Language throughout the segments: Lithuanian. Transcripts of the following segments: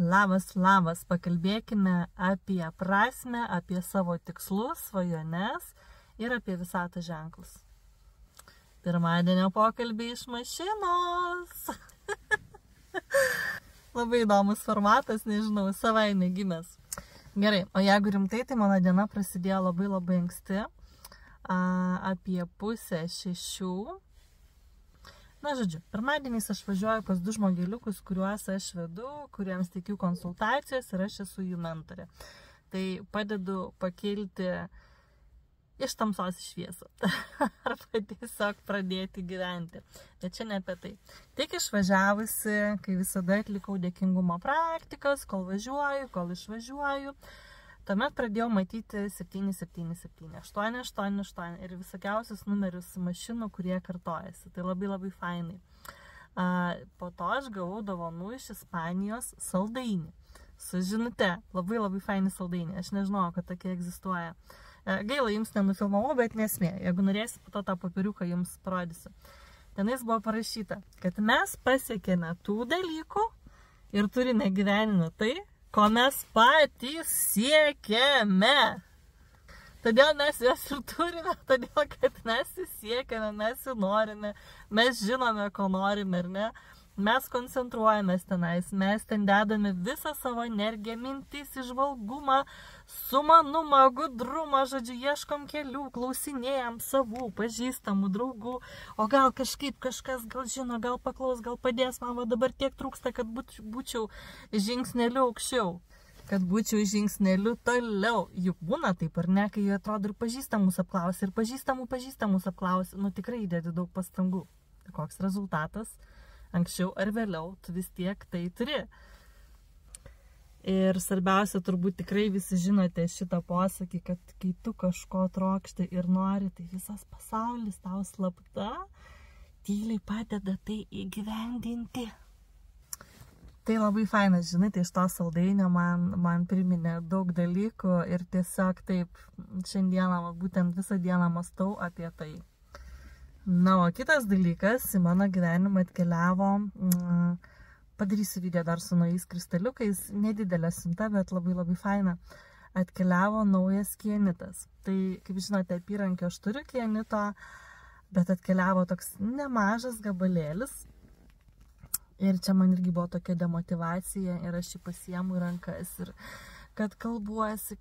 Labas, pakalbėkime apie prasmę, apie savo tikslus, svajones ir apie visatą ženklus. Pirmadienio pokalbiai iš mašinos. Labai įdomus formatas, nežinau, savaime gimęs. Gerai, o jeigu rimtai, tai mano diena prasidėjo labai anksti, apie 5:30. Na, žodžiu, pirmadieniais aš važiuoju pas 2 žmogeliukus, kuriuos aš vedu, kuriems teikiu konsultacijas ir aš esu jų mentorė. Tai padedu pakilti iš tamsos į šviesą arba tiesiog pradėti gyventi. Bet čia ne apie tai. Tik išvažiavusi, kai visada atlikau dėkingumo praktikas, kol važiuoju, kol išvažiuoju. Tuomet pradėjau matyti 777, 888 ir visokiausius numerius mašinų, kurie kartojasi. Tai labai fainai. Po to aš gavau dovanų iš Ispanijos saldainį. Su žinute, labai faini saldainį. Aš nežinau, kad tokie egzistuoja. Gaila, jums nenufilmavau, bet nesmė. Jeigu norėsi, po to tą papiriuką jums parodysiu. Tenais buvo parašyta, kad mes pasiekėme tų dalykų ir turime gyvenime tai, ko mes patys siekiame. Todėl mes juos ir turime, todėl kad mes jų siekiame, mes jų norime, mes žinome, ko norime, ar ne? Mes koncentruojamės tenais, mes ten dedame visą savo energiją, mintis, įžvalgumą, sumanumą, gudrumą, žodžiu, ieškom kelių, klausinėjam savų, pažįstamų, draugų, o gal kažkaip kažkas gal žino, gal paklaus, gal padės, man va dabar tiek trūksta, kad būčiau žingsneliu aukščiau, kad būčiau žingsneliu toliau. Juk būna taip, ar ne, kai atrodo ir pažįstamus apklausi, ir pažįstamus apklausi, nu tikrai įdedi daug pastangų. Ir koks rezultatas? Anksčiau ar vėliau, tu vis tiek tai turi. Ir svarbiausia, turbūt tikrai visi žinote šitą posakį, kad kai tu kažko trokšti ir nori, tai visas pasaulis tau slapta, tyliai padeda tai įgyvendinti. Tai labai fainas, žinai, tai iš to saldainio man priminė daug dalykų ir tiesiog taip šiandieną, būtent visą dieną mąstau apie tai. Na, o kitas dalykas, į mano gyvenimą atkeliavo, padarysiu video dar su naujais kristaliukais, nedidelė siunta, bet labai faina, atkeliavo naujas kianitas. Tai, kaip žinote, apyrankio aš turiu kianito, bet atkeliavo toks nemažas gabalėlis. Ir čia man irgi buvo tokia demotyvacija ir aš jį pasiemu į rankas ir kad kalbuosi.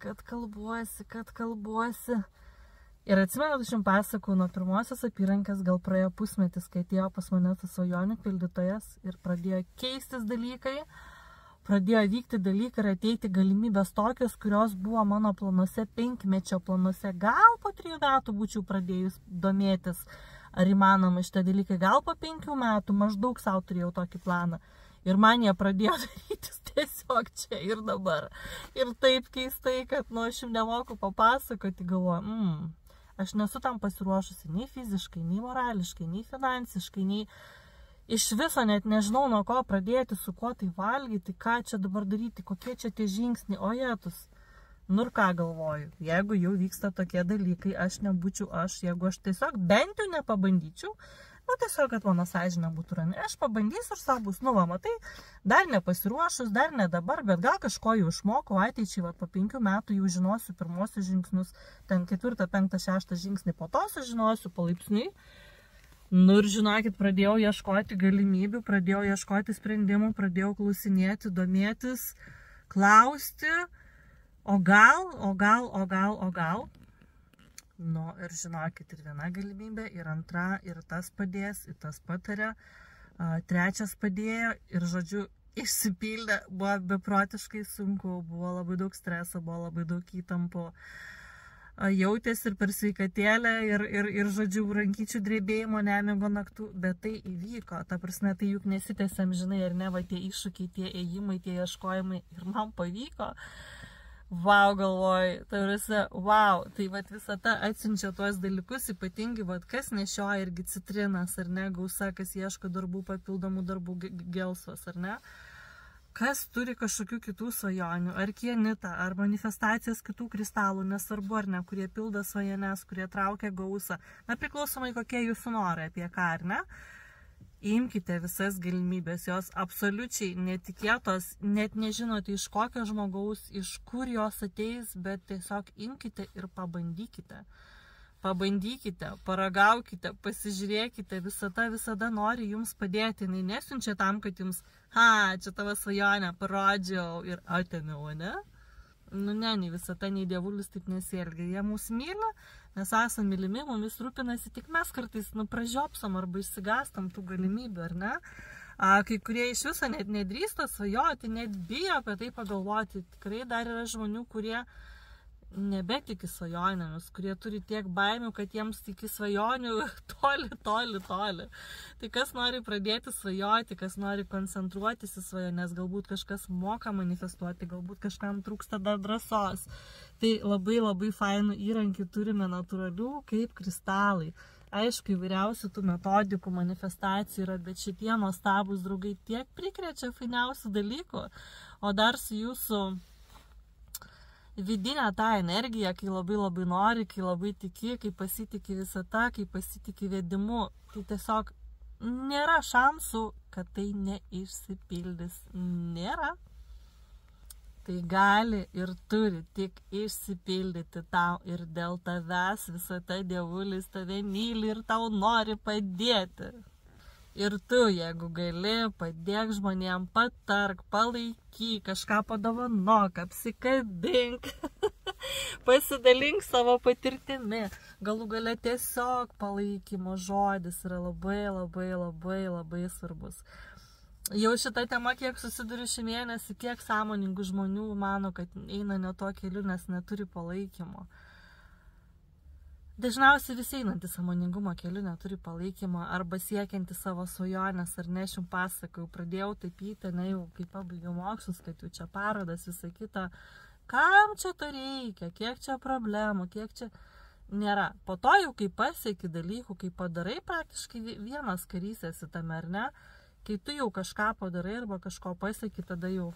Ir atsimenu, aš jums pasakau, nuo pirmosios apyrankės gal praėjo pusmetis, kai atėjo pas mane tas svajonių pildytojas ir pradėjo keistis dalykai, pradėjo vykti dalykai ir ateiti galimybės tokios, kurios buvo mano planuose, 5-mečio planuose. Gal po 3 metų būčiau pradėjus domėtis, ar įmanoma šitie dalykai, gal po 5 metų, maždaug savo turėjau tokį planą. Ir man jie pradėjo darytis tiesiog čia ir dabar. Ir taip keistai, kad aš jums nemoku papasakoti, galvoju, aš nesu tam pasiruošusi nei fiziškai, nei morališkai, nei finansiškai, nei iš viso net nežinau, nuo ko pradėti, su kuo tai valgyti, ką čia dabar daryti, kokie čia tie žingsniai, o jėtus. Nu ir ką galvoju, jeigu jau vyksta tokie dalykai, aš nebūčiau jeigu aš tiesiog bent jau nepabandyčiau, tiesiog, kad mano sąžinė būtų rami. Aš pabandysiu ir savo bus, matai, dar nepasiruošus, dar ne dabar, bet gal kažko jau išmokau ateičiai, po 5 metų jau žinosiu pirmosius žingsnius, ten 4, 5, 6 žingsnį, po to sužinosiu palaipsniui. Nu ir žinokit, pradėjau ieškoti galimybių, pradėjau ieškoti sprendimų, pradėjau klausinėti, domėtis, klausti, o gal. Nu, ir žinokit, ir viena galimybė, ir antra, ir tas padės, ir tas patarė, 3 padėjo, ir žodžiu, išsipildė, buvo beprotiškai sunku, buvo labai daug streso, buvo labai daug įtampų, jautėsi ir per sveikatėlę, ir žodžiu, rankyčių drebėjimo, nemigo naktų, bet tai įvyko, ta prasme, tai juk nesitęsiam, žinai, ir ne, va tie iššūkiai, tie ėjimai, tie ieškojimai, ir man pavyko. Vau, galvoju, tai visą tą atsiunčia tuos dalykus, ypatingai, kas nešioja irgi citrinas, ar ne, gausa, kas ieško darbų, papildomų darbų, gelsvas, ar ne, kas turi kažkokių kitų svajonių, ar kianitą, ar manifestacijas kitų kristalų, nesvarbu, ar ne, kurie pildo svajones, kurie traukia gausą, priklausomai kokie jūsų norai, apie ką, ar ne. imkite visas galimybės, jos absoliučiai netikėtos, net nežinote iš kokio žmogaus, iš kur jos ateis, bet tiesiog imkite ir pabandykite. Pabandykite, paragaukite, pasižiūrėkite, visada nori jums padėti, jinai nesiunčia tam, kad jums, čia tavo svajonę parodžiau ir atėmiau, ne? Nei visata, nei dievulis taip nesielgia. Jie mūsų myli, mes esame mylimi, mumis rūpinasi, tik mes kartais pražiopsom arba išsigastam tų galimybių, ar ne? Kai kurie iš viso net nedrįsta svajoti, net bijo apie tai pagalvoti. Tikrai dar yra žmonių, kurie nebetiki svajonėmis, kurie turi tiek baimių, kad jiems iki svajonių toli. Tai kas nori pradėti svajoti, kas nori koncentruotis į svajonės, galbūt kažkas moka manifestuoti, galbūt kažkam trūksta dar drąsos. Tai labai fainų įrankių turime natūralių kaip kristalai. Aišku, įvairiausių tų metodikų, manifestacijų yra, bet šitie nuostabūs draugai tiek prikrečia fainiausių dalykų, o dar su jūsų vidinę tą energiją, kai labai nori, kai labai tiki, kai pasitiki visata, kai pasitiki vedimu, tai tiesiog nėra šansų, kad tai neišsipildys. Nėra. Tai gali ir turi tik išsipildyti tau ir dėl tavęs visata dievulis tave myli ir tau nori padėti. Ir tu, jeigu gali, padėk žmonėm, patark, palaikyk, kažką padovanok, apsikabink, pasidalink savo patirtimi. Galų gale tiesiog palaikymo žodis yra labai svarbus. Jau šitą temą, kiek susiduriu šį mėnesį, kiek sąmoningų žmonių mano, kad eina ne to keliu, nes neturi palaikymo. Dažniausiai visi einantys sąmoningumo keliu neturi palaikymo arba siekianti savo svajonės, ar ne, aš jums pasakau, pradėjau tapyti, jau kai pabaigiau mokslus, kad jau čia parodas, visą kitą, kam čia to reikia, kiek čia problemų, kiek čia nėra. Po to jau kai pasieki dalykų, kai padarai, praktiškai vienas karys esi tame, ar ne, kai tu jau kažką padarai arba kažko pasieki, tada jau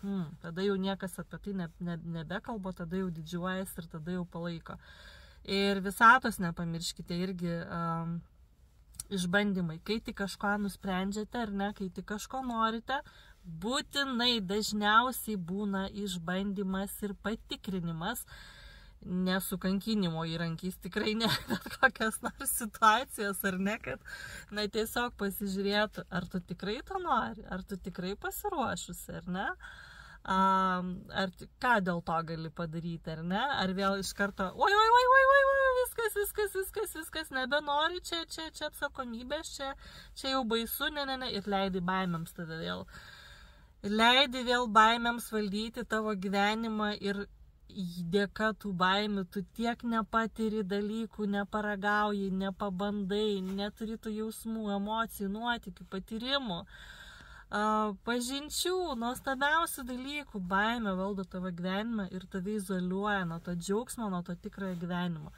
niekas apie tai nebekalba, tada jau didžiuojasi ir tada jau palaiko. Ir visatos nepamirškite irgi išbandymai. Kai tik kažką nusprendžiate, ar ne, kai tik kažko norite, būtinai dažniausiai būna išbandymas ir patikrinimas, ne su kankinimo įrankiais, tikrai ne, bet kokias nors situacijas, ar ne, kad tiesiog pasižiūrėtų, ar tu tikrai to nori, ar tu tikrai pasiruošusi, ar ne. Ar ką dėl to gali padaryti, ar ne? Ar vėl iš karto, oi, viskas, nebenori, čia atsakomybės, čia jau baisu, ne, ir leidi baimėms tada vėl. Leidi vėl baimėms valdyti tavo gyvenimą ir dėka tų baimių tu tiek nepatiri dalykų, neparagauji, nepabandai, neturi tų jausmų, emocijų, nuotykių, patyrimų. Pažinčių, nuostabiausių dalykų, baimė valdo tavo gyvenimą ir tave izoliuoja nuo to džiaugsmo, nuo to tikrojo gyvenimo.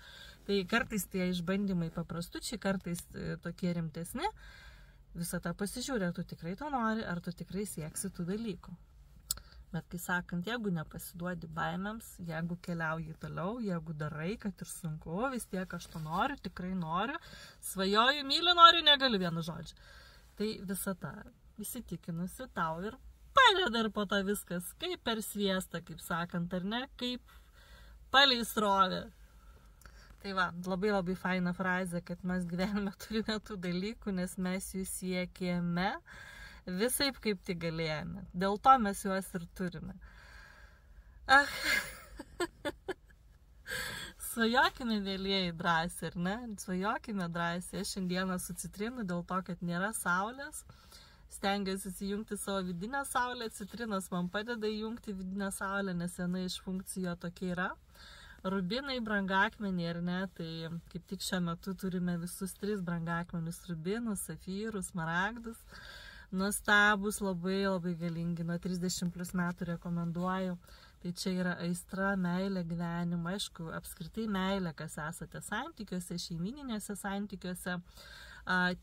Tai kartais tie išbandymai paprastučiai, kartais tokie rimtesni, visą tą pasižiūrė, ar tu tikrai to nori, ar tu tikrai sieksi tų dalykų. Bet kai sakant, jeigu nepasiduodi baimėms, jeigu keliauji toliau, jeigu darai, kad ir sunku, vis tiek aš to noriu, tikrai noriu, svajoju, myliu, noriu, negaliu vienu žodžiu. Tai visata įsitikinusi tau ir padeda ir po to viskas, kaip per sviestą, kaip sakant, ar ne, kaip palei srovę. Tai va, labai faina frazė, kad mes gyvenime turime tų dalykų, nes mes jų siekėme visaip kaip tik galėjome. Dėl to mes juos ir turime. Svajokime, mėlieji, drąsiai, ar ne? Svajokime drąsiai. Aš šiandieną sucitrinu dėl to, kad nėra saulės. Stengiuosi įjungti savo vidinę saulę, citrinas man padeda įjungti vidinę saulę, nes viena iš funkcijų tokia yra. Rubinai, brangakmeniai, ar ne, tai kaip tik šiuo metu turime visus 3 brangakmenius, rubinus, safyrus, smaragdus. Nuostabus, labai galingi, nuo 30+ metų rekomenduoju. Tai čia yra aistra, meilė, gyvenimą, aišku, apskritai meilė, kas esate santykiuose, šeimininėse santykiuose.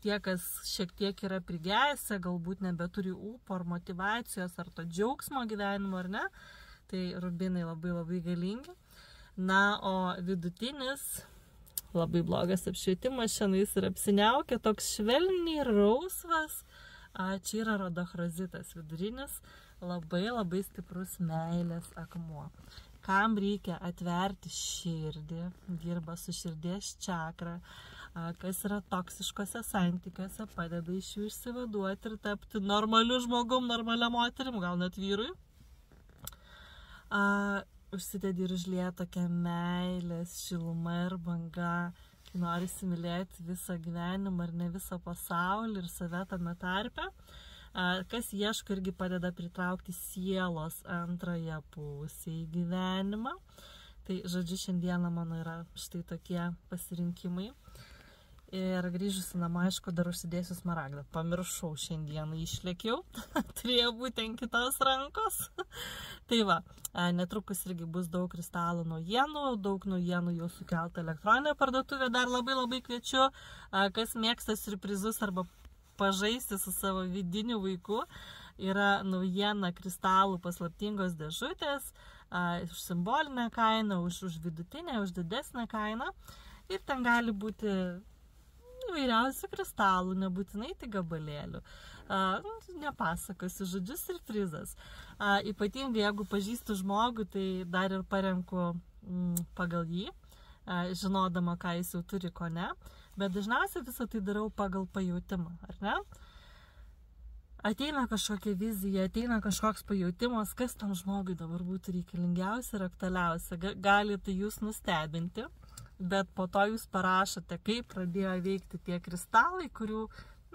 Tie, kas šiek tiek yra prigęsę, galbūt nebeturi ūpo ar motyvacijos, ar to džiaugsmo gyvenimo, ar ne, tai rubinai labai galingi. Na, o vidutinis, labai blogas apšvietimas, šiandien jis ir apsiniaukia, toks švelniai rausvas, Čia yra rodochrozitas vidurinis, labai stiprus meilės akmuo. Kam reikia atverti širdį, dirba su širdies čakra, kas yra toksiškose santykiuose, padeda iš jų išsivaduoti ir tapti normaliu žmogum, normalia moterim, gal net vyrui. Užsidedi ir užlieja tokia meilės, šiluma ir banga, kai nori įsimylėti visą gyvenimą ir ne visą pasaulį ir save tame tarpe. Kas ieško irgi padeda pritraukti sielos antrąją pusę į gyvenimą. Tai, žodžiu, šiandieną mano yra štai tokie pasirinkimai. Ir grįžusi namo, aišku, dar užsidėsiu smaragdą. Pamiršau šiandieną, išlėkiau. Turėjo būti ant kitos rankos. Tai va, netrukus irgi bus daug kristalų naujienų, daug naujienų jau sukelta elektroninė parduotuvė. Dar labai kviečiu, kas mėgsta siurprizus arba pažaisti su savo vidiniu vaiku. Yra naujiena kristalų paslaptingos dėžutės, už simbolinę kainą, už vidutinę, už didesnę kainą. Ir ten gali būti įvairiausių kristalų, nebūtinai tai gabalėlių. Nepasakosiu, žodžiu, siurprizas. Ypatingai, jeigu pažįstu žmogų, tai dar ir parenku pagal jį, žinodama, ką jis jau turi, ko ne. Bet dažniausiai visą tai darau pagal pajautimą, ar ne? Ateina kažkokia vizija, ateina kažkoks pajautimas, kas tam žmogui dabar būtų reikalingiausia ir aktualiausia. Gali tai jūs nustebinti, bet po to jūs parašote, kaip pradėjo veikti tie kristalai, kurių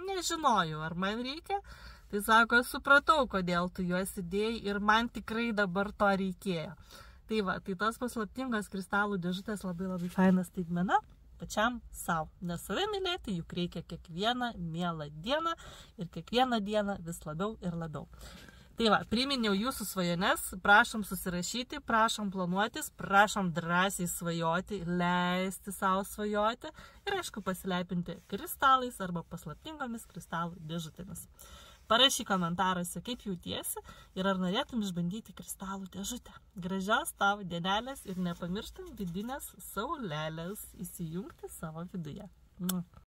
nežinojau, ar man reikia. Tai sako, supratau, kodėl tu juos įdėjai ir man tikrai dabar to reikėjo. Tai va, tai tos paslaptingos kristalų dėžutės labai fainas staigmena pačiam savo. Nes save mylėti juk reikia kiekvieną mielą dieną ir kiekvieną dieną vis labiau ir labiau. Tai va, priminiau jūsų svajones, prašom susirašyti, prašom planuotis, prašom drąsiai svajoti, leisti savo svajoti ir aišku pasilepinti kristalais arba paslaptingomis kristalų dėžutėmis. Parašyk komentaruose, kaip jautiesi ir ar norėtum išbandyti kristalų dėžutę. Gražios tavo dienelės ir nepamirštam vidinės saulelės įsijungti savo viduje.